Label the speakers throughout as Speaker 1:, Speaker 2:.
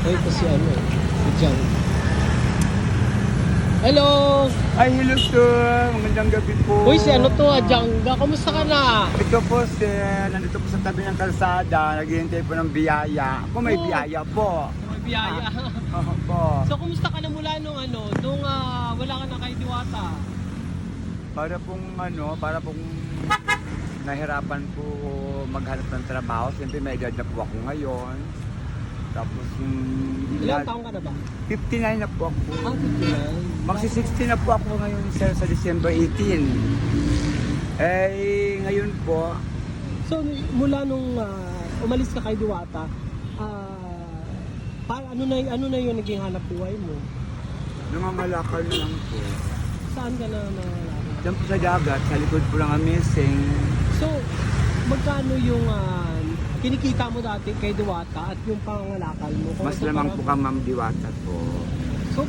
Speaker 1: Ito si ano, si Jan. Hello!
Speaker 2: Ay, hello sir. Magandang gabi po.
Speaker 1: Uy, si ano to, Jangga. Kamusta ka na?
Speaker 2: Ito po sir, nandito po sa tabi ng kalsada, naghihintay po ng biyaya. Ako may
Speaker 1: Oh.
Speaker 2: biyaya po.
Speaker 1: May biyaya.
Speaker 2: Oo po.
Speaker 1: So, kumusta ka na mula nung ano, nung wala ka na kay Diwata?
Speaker 2: Para pong nahirapan po maghanap ng trabaho. Siyempre may edad na po ako ngayon. Tapos
Speaker 1: Ilang taong ka na ba?
Speaker 2: 59 na po ako.
Speaker 1: 59.
Speaker 2: Magsi-60 na po ako ngayon sir sa December 18. Eh, ngayon po,
Speaker 1: So, mula nung umalis ka kay Diwata, ano na yung naging hanap buhay mo?
Speaker 2: nangangalakal na lang po.
Speaker 1: Saan ka na nalalaman?
Speaker 2: Diyan po sa dagat, sa likod po ng amazing.
Speaker 1: So, magkano yung kinikita mo dati kay Diwata at yung pangangalakal mo? Kung
Speaker 2: Mas
Speaker 1: ito
Speaker 2: lamang
Speaker 1: parang-
Speaker 2: po ka Ma'am Diwata po.
Speaker 1: So,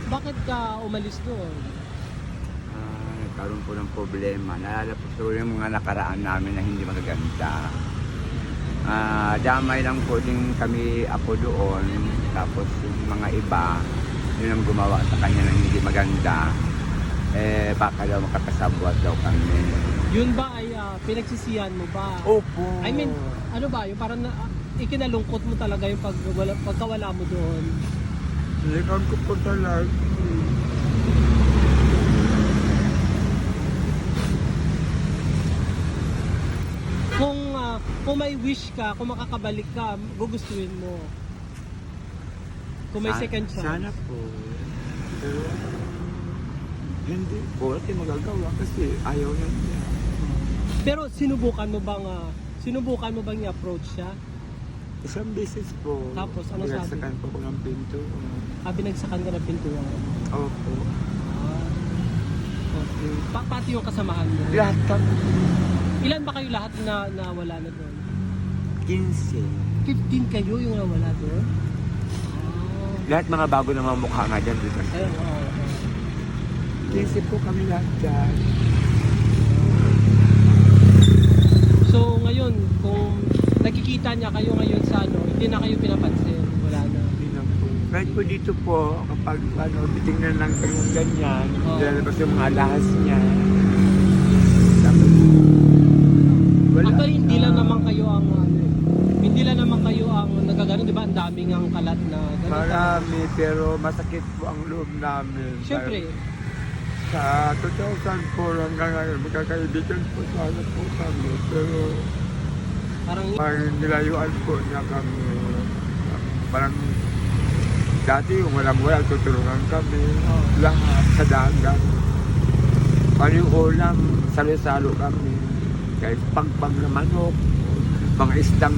Speaker 1: bakit ka umalis doon?
Speaker 2: Nagkaroon po ng problema. Naalala po po yung mga nakaraan namin na hindi magaganda. Damay lang po din ako doon. Tapos yung mga iba, yun ang gumawa sa kanya ng hindi maganda. Baka daw makakasabwat daw kami.
Speaker 1: Yun ba ay pinagsisihan mo ba?
Speaker 2: Opo.
Speaker 1: I mean, ano ba, yung parang ikinalungkot mo talaga yung pagkawala mo doon.
Speaker 2: Likan ko po talaga.
Speaker 1: Kung may wish ka, kung makakabalik ka, gugustuhin mo. Kung may second chance.
Speaker 2: Sana po. Pero hindi po natin magagawa kasi ayaw na niya.
Speaker 1: Pero sinubukan mo bang i-approach siya?
Speaker 2: Isang beses po.
Speaker 1: Tapos, ano sabi?
Speaker 2: Pinagsakan po ko ng pinto.
Speaker 1: Binagsakan ka ng pintuan.
Speaker 2: Opo.
Speaker 1: Okay. Pati yung kasamahan mo.
Speaker 2: Lahat kami.
Speaker 1: Ilan ba kayo lahat na nawala na doon?
Speaker 2: 15.
Speaker 1: 15 kayo yung nawala doon?
Speaker 2: Lahat mga bago na mga mukha nga dyan dito.
Speaker 1: Ayun, oo.
Speaker 2: 15 po kami lahat dyan.
Speaker 1: So ngayon, kung nakikita niya kayo ngayon sa hindi na kayo pinapansin. Wala na.
Speaker 2: Hindi na po. Kahit po dito po, kapag titingnan lang kayong ganyan,
Speaker 1: Oo.
Speaker 2: lalabas yung mga lahas niya. Tapos, wala.
Speaker 1: Actually, hindi lang naman kayo ang hindi lang naman kayo ang nagagano, di ba? Ang daming ang kalat na ganito.
Speaker 2: Marami, pero masakit po ang loob namin.
Speaker 1: Siyempre,
Speaker 2: Sa 2004 hanggang ngayon, magkakaibigan po sana po kami. Pero
Speaker 1: parang
Speaker 2: parang nilayuan po niya kami. Parang dati yung walang-wala, tutulungan kami. Lahat sa dagat. Paano yung ulam, salo-salo kami. Kahit pagpag na manok, mga istang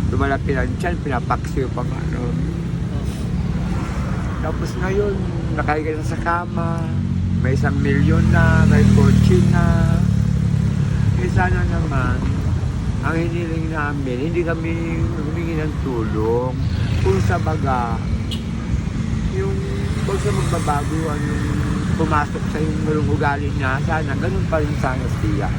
Speaker 2: lumalapinan dyan, pinapaksiw pang ano. Tapos ngayon, nakahiga na sa kama, may 1 milyon na, may kotse na. Sana naman, ang hiniling namin, hindi kami humingi ng tulong. Kung sa baga, yung huwag sa magbabago, yung pumasok sa yung ugali niya, sana ganun pa rin sana siya.